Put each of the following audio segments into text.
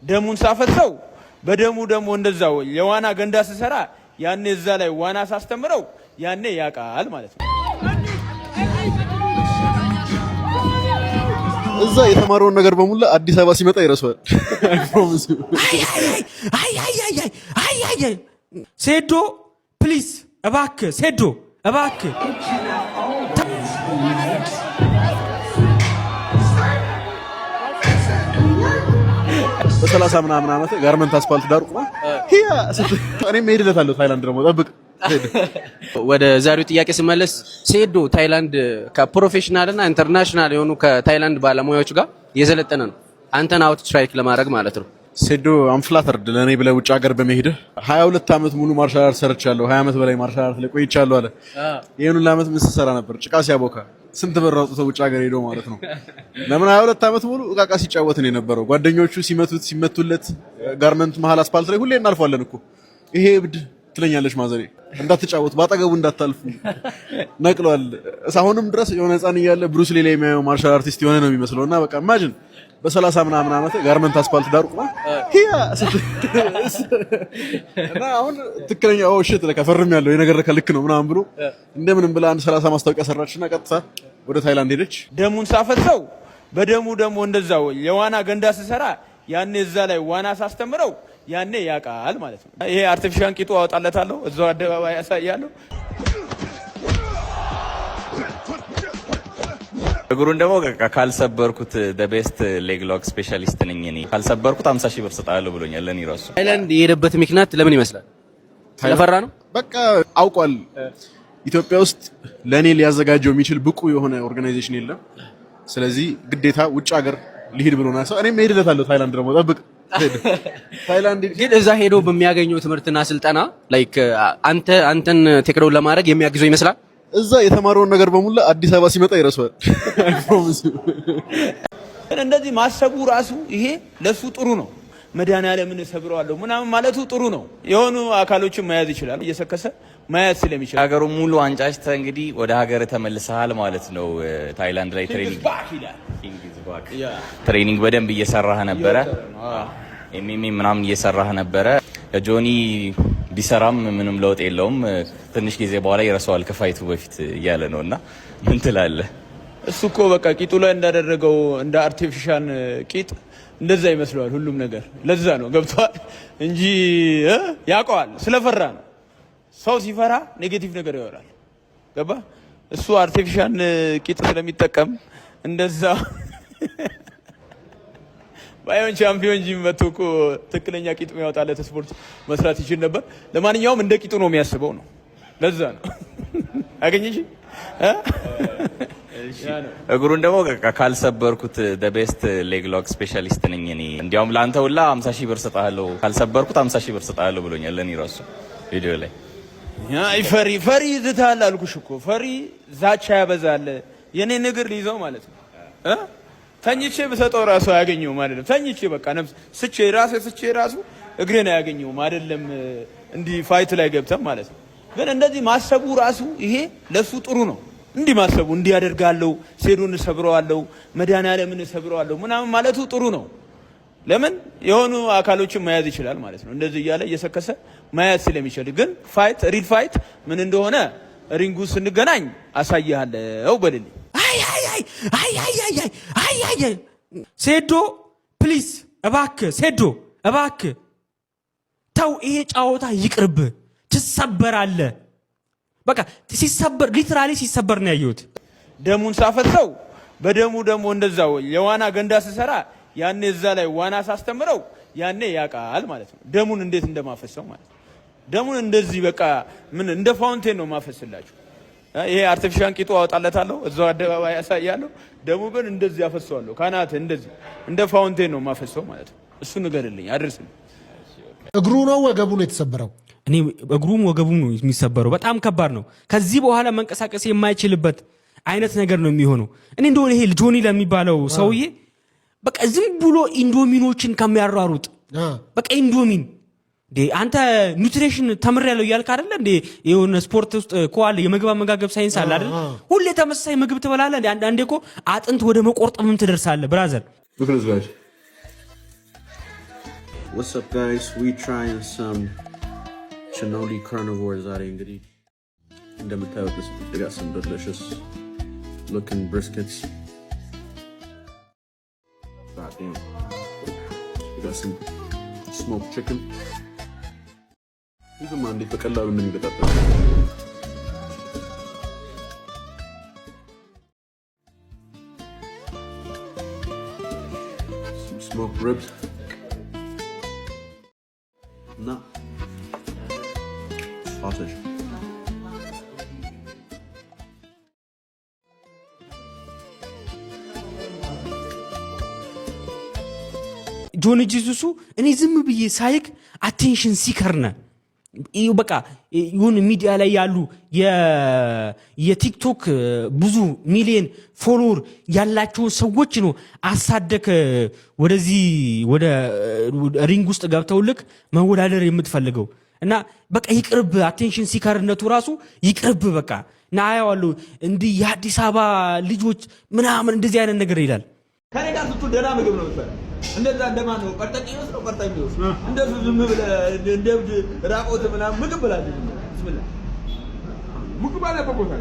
ደሙን ሳፈሰው በደሙ ደግሞ እንደዛው የዋና ገንዳ ስሰራ ያኔ እዛ ላይ ዋና ሳስተምረው ያኔ ያቃል ማለት ነው። እዛ የተማረውን ነገር በሙሉ አዲስ አበባ ሲመጣ ይረሳዋል። ሴዶ ፕሊዝ እባክህ፣ ሴዶ እባክህ በ30 ምናምን ዓመት ጋርመንት አስፋልት ዳር ቆማ ሂያ እኔም እሄድለታለሁ ታይላንድ ደግሞ ጠብቅ። ወደ ዛሬው ጥያቄ ስመለስ ሴዶ ታይላንድ ከፕሮፌሽናል እና ኢንተርናሽናል የሆኑ ከታይላንድ ባለሙያዎች ጋር የዘለጠነ ነው። አንተን አውት ስትራይክ ለማድረግ ማለት ነው። ሴዶ አንፍላተርድ ለኔ ብለህ ውጭ ሀገር በመሄድህ 22 ዓመት ሙሉ ማርሻል አርት ሰርቻለሁ፣ 20 ዓመት በላይ ማርሻል አርት ላይ ቆይቻለሁ አለ። ይሄን ሁሉ ዓመት ምን ስትሰራ ነበር? ጭቃ ሲያቦካ ስንት ብር አውጥቶ ውጭ ሀገር ሄዶ ማለት ነው። ለምን 22 ዓመት ሙሉ እቃቃ ሲጫወት ነው የነበረው። ጓደኞቹ ሲመቱለት ጋርመንት መሀል አስፓልት ላይ ሁሌ እናልፋለን እኮ ይሄ እብድ ትለኛለች ማዘሬ። እንዳትጫወት ባጠገቡ እንዳታልፉ ነቅሏል። አሁንም ድረስ የሆነ ህፃን እያለ ብሩስ ሊ ላይ የሚያየው ማርሻል አርቲስት የሆነ ነው የሚመስለውና በቃ ኢማጂን በ30 ምናምን ዓመት ጋርመንት አስፓልት ዳር ቆማ ሂያ እና አሁን ትክክለኛ ሽት ለከፈርም ያለው የነገር ከልክ ነው ምናምን ብሎ እንደምንም ብላ አንድ 30 ማስታወቂያ ሰራችና ቀጥታ ወደ ታይላንድ ሄደች። ደሙን ሳፈሰው በደሙ ደግሞ እንደዛው የዋና ገንዳ ስሰራ ያኔ እዛ ላይ ዋና ሳስተምረው ያኔ ያቃል ማለት ነው። ይሄ አርቲፊሻል ቂጡ አወጣለታለሁ እዛው አደባባይ ያሳያለሁ። እግሩን ደግሞ ካልሰበርኩት the best leg lock specialist ነኝ እኔ። ካልሰበርኩት 50,000 ብር ሰጣለሁ ብሎኛል። ለኔ ራሱ ታይላንድ የሄደበት ምክንያት ለምን ይመስላል? ስለፈራ ነው። በቃ አውቋል። ኢትዮጵያ ውስጥ ለኔ ሊያዘጋጀው የሚችል ብቁ የሆነ ኦርጋናይዜሽን የለም። ስለዚህ ግዴታ ውጭ ሀገር ሊሄድ ብሎ ነው። እኔም እሄድለታለሁ ታይላንድ ደግሞ ጠብቅ። ታይላንድ ግን እዛ ሄዶ በሚያገኘው ትምህርትና ስልጠና ላይክ አንተን ቴክኖ ለማድረግ የሚያግዘው ይመስላል። እዛ የተማረውን ነገር በሙሉ አዲስ አበባ ሲመጣ ይረሳዋል። እንደዚህ ማሰቡ ራሱ ይሄ ለሱ ጥሩ ነው። መድኃኒዓለምን ሰብረዋለሁ ምናምን ማለቱ ጥሩ ነው። የሆኑ አካሎችን መያዝ ይችላል፣ እየሰከሰ መያዝ ስለሚችል ሀገሩ ሙሉ አንጫጭተ እንግዲህ ወደ ሀገር ተመልሰሃል ማለት ነው። ታይላንድ ላይ ትሬኒንግ በደንብ እየሰራህ ነበረ። ኤምኤም ምናምን እየሰራህ ነበረ። ጆኒ ቢሰራም ምንም ለውጥ የለውም፣ ትንሽ ጊዜ በኋላ ይረሳዋል ከፋይቱ በፊት እያለ ነውና ምን ትላለህ? እሱ እኮ በቃ ቂጡ ላይ እንዳደረገው እንደ አርቲፊሻል ቂጥ እንደዛ ይመስለዋል ሁሉም ነገር። ለዛ ነው ገብቷል እንጂ ያውቀዋል። ስለፈራ ነው። ሰው ሲፈራ ኔጌቲቭ ነገር ያወራል። ገባ? እሱ አርቲፊሻል ቂጥ ስለሚጠቀም እንደዛ ባይሆን ቻምፒዮን ጂም መጥቶ እኮ ትክክለኛ ቂጥ የሚያወጣለት ስፖርት መስራት ይችል ነበር። ለማንኛውም እንደ ቂጡ ነው የሚያስበው ነው። ለዛ ነው አገኘሽ። እግሩን ደግሞ ካልሰበርኩት the best leg lock specialist ነኝ እኔ። እንዲያውም ለአንተ ሁላ 50,000 ብር ሰጣለሁ፣ ካልሰበርኩት 50,000 ብር ሰጣለሁ ብሎኛል። ለኔ ራሱ ቪዲዮ ላይ አይ ፈሪ ይዝታል አልኩሽ እኮ። ፈሪ ዛቻ ያበዛል። የኔ ንግር ሊይዘው ማለት ነው። ተኝቼ በሰጠው ራሱ አያገኘውም አይደለም። ተኝቼ በቃ ነፍስ ስቼ ራሱ እግሬን አያገኘውም አይደለም። እንዲህ ፋይት ላይ ገብተም ማለት ነው። ግን እንደዚህ ማሰቡ ራሱ ይሄ ለሱ ጥሩ ነው። እንዲህ ማሰቡ እንዲህ ያደርጋለሁ፣ ሴዶን ሰብረዋለሁ፣ መድኃኒዓለምን ሰብረዋለሁ ምናምን ማለቱ ጥሩ ነው። ለምን የሆኑ አካሎችን መያዝ ይችላል ማለት ነው። እንደዚህ እያለ እየሰከሰ መያዝ ስለሚችል። ግን ፋይት ሪል ፋይት ምን እንደሆነ ሪንጉ ስንገናኝ አሳይሃለሁ በልልኝ። አይ ሴዶ ፕሊዝ እባክህ፣ ሴዶ እባክህ ተው፣ ይሄ ጫወታ ይቅርብ፣ ትሰበራለህ። በቃ ሲሰበር ሊትራሊ ሲሰበር ነው ያየሁት። ደሙን ሳፈሰው በደሙ ደግሞ እንደዛው የዋና ገንዳ ስሰራ ያኔ እዛ ላይ ዋና ሳስተምረው ያኔ ያቃል ማለት ነው። ደሙን እንዴት እንደማፈሰው ማለት ነው። ደሙን እንደዚህ በቃ ምን እንደ ፋውንቴን ነው ማፈስላችሁ። ይሄ አርቲፊሻል ቂጡ አወጣለታለሁ እዛው አደባባይ ያሳያለሁ። ደሙ ግን እንደዚህ ያፈሰዋለሁ። ካናት እንደዚህ እንደ ፋውንቴን ነው ማፈሰው ማለት ነው። እሱ ንገርልኝ፣ አድርስልኝ። እግሩ ነው ወገቡ ነው የተሰበረው? እኔ እግሩም ወገቡም ነው የሚሰበረው። በጣም ከባድ ነው። ከዚህ በኋላ መንቀሳቀስ የማይችልበት አይነት ነገር ነው የሚሆነው። እኔ እንደሆነ ይሄ ጆኒ ለሚባለው ሰውዬ በቃ ዝም ብሎ ኢንዶሚኖችን ከሚያሯሩጥ በቃ ኢንዶሚን አንተ ኒውትሪሽን ተምሬያለሁ እያልክ አይደለ እንዴ? የሆነ ስፖርት ውስጥ እኮ አለ የምግብ አመጋገብ ሳይንስ አለ አይደል? ሁሌ ተመሳሳይ ምግብ ትበላለህ እንዴ? አንዳንዴ እኮ አጥንት ወደ መቆርጠምም ትደርሳለህ ብራዘር። What's up, guys? We trying some cannoli carnivore ዛሬ እንግዲህ እንደምታዩት they got some delicious looking briskets. God damn. We got some smoked chicken. ይሄ ማን እንዴት በቀላሉ እንደሚገጣጠም some smoked ribs. No. Sausage. ጆኒ ጂሱሱ እኔ ዝም ብዬ ሳይክ አቴንሽን ሲከርነ በቃ ይሁን ሚዲያ ላይ ያሉ የቲክቶክ ብዙ ሚሊዮን ፎሎወር ያላቸው ሰዎች ነው አሳደከ ወደዚህ ወደ ሪንግ ውስጥ ገብተውልክ መወዳደር የምትፈልገው እና በቃ ይቅርብ አቴንሽን ሲከርነቱ ራሱ ይቅርብ በቃ እና አያዋለሁ እንዲህ የአዲስ አበባ ልጆች ምናምን እንደዚህ አይነት ነገር ይላል ከኔ ጋር ስትል ደህና ምግብ ነው የምትበላ እንደዛ እንደማን ነው ቀርጠቂ ነው ቀርጠቂ ነው እንደሱ ዝም ብለህ እንደብድ ራቆት ምናምን ምግብ ብላለህ ቢስሚላ ምግብ አለ በቦታ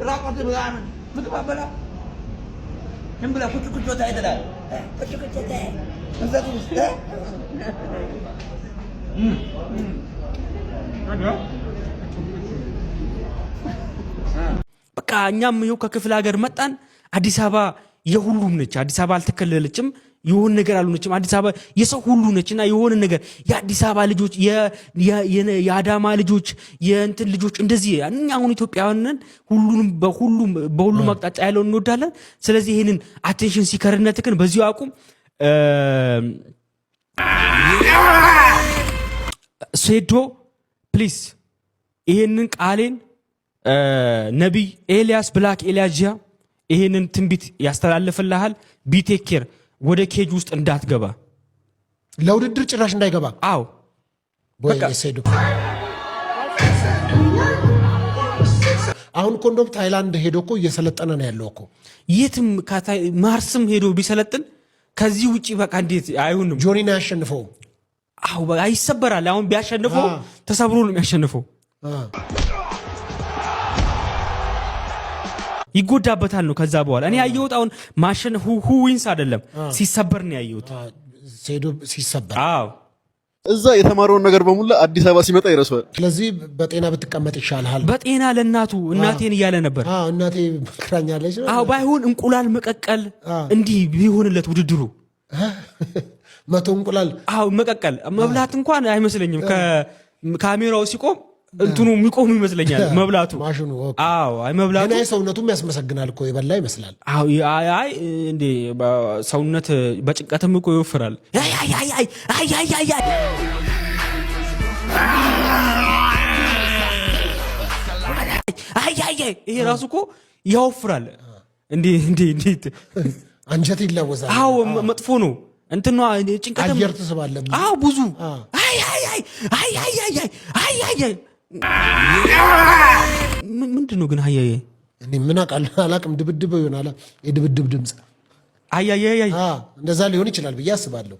ራቆት ምናምን ምግብ አበላ ዝም ብለህ ቁጭ ታይተዳል ቁጭ ታይ እንዘቱ በቃ እኛም ይኸው ከክፍለ ሀገር መጣን አዲስ አበባ የሁሉም ነች አዲስ አበባ አልተከለለችም የሆነ ነገር አልሆነችም አዲስ አበባ የሰው ሁሉ ነችና የሆነ ነገር የአዲስ አበባ ልጆች የአዳማ ልጆች የእንትን ልጆች እንደዚህ እኛ አሁን ኢትዮጵያውያንን በሁሉም አቅጣጫ ያለው እንወዳለን ስለዚህ ይሄንን አቴንሽን ሲከርነትክን በዚሁ አቁም ሴዶ ፕሊዝ ይሄንን ቃሌን ነቢይ ኤልያስ ብላክ ኤልያጂያ ይሄንን ትንቢት ያስተላልፍልሃል ቢቴኬር ወደ ኬጅ ውስጥ እንዳትገባ ለውድድር ጭራሽ እንዳይገባ አዎ በቃ ሴዶ አሁን ኮንዶም ታይላንድ ሄዶ እኮ እየሰለጠነ ነው ያለው እኮ የትም ማርስም ሄዶ ቢሰለጥን ከዚህ ውጪ በቃ እንዴት አይሆንም ጆኒ ነው ያሸንፈው አዎ በቃ ይሰበራል አሁን ቢያሸንፈው ተሰብሮ ነው የሚያሸንፈው ይጎዳበታል ነው ከዛ በኋላ እኔ ያየሁት አሁን ማሸን ሁ ዊንስ አይደለም ሲሰበር ነው ያየሁት ሴዶ ሲሰበር አዎ እዛ የተማረውን ነገር በሙሉ አዲስ አበባ ሲመጣ ይረሳዋል ስለዚህ በጤና ብትቀመጥ ይሻልሃል በጤና ለናቱ እናቴን እያለ ነበር እናቴ መክራኛለች አዎ ባይሆን እንቁላል መቀቀል እንዲህ ቢሆንለት ውድድሩ 100 እንቁላል አዎ መቀቀል መብላት እንኳን አይመስለኝም ከካሜራው ሲቆም እንትኑ የሚቆም ይመስለኛል መብላቱ ማሽኑ አዎ አይ መብላቱ እኔ ሰውነቱም ያስመሰግናል እኮ ይበላ ይመስላል አዎ አይ እንዴ ሰውነት በጭንቀትም እኮ ይወፍራል አይ ይሄ ራሱ እኮ ያወፍራል እንዴ አንጀት ይለወዛል አዎ መጥፎ ነው እንትኗ ጭንቀትም አየር ትስባለህ አዎ ብዙ አይ ምንድነው ግን አያየ እኔ ምን አላቅም ድብድብ ይሆናል የድብድብ ድምጽ አያየ እንደዛ ሊሆን ይችላል ብዬ አስባለሁ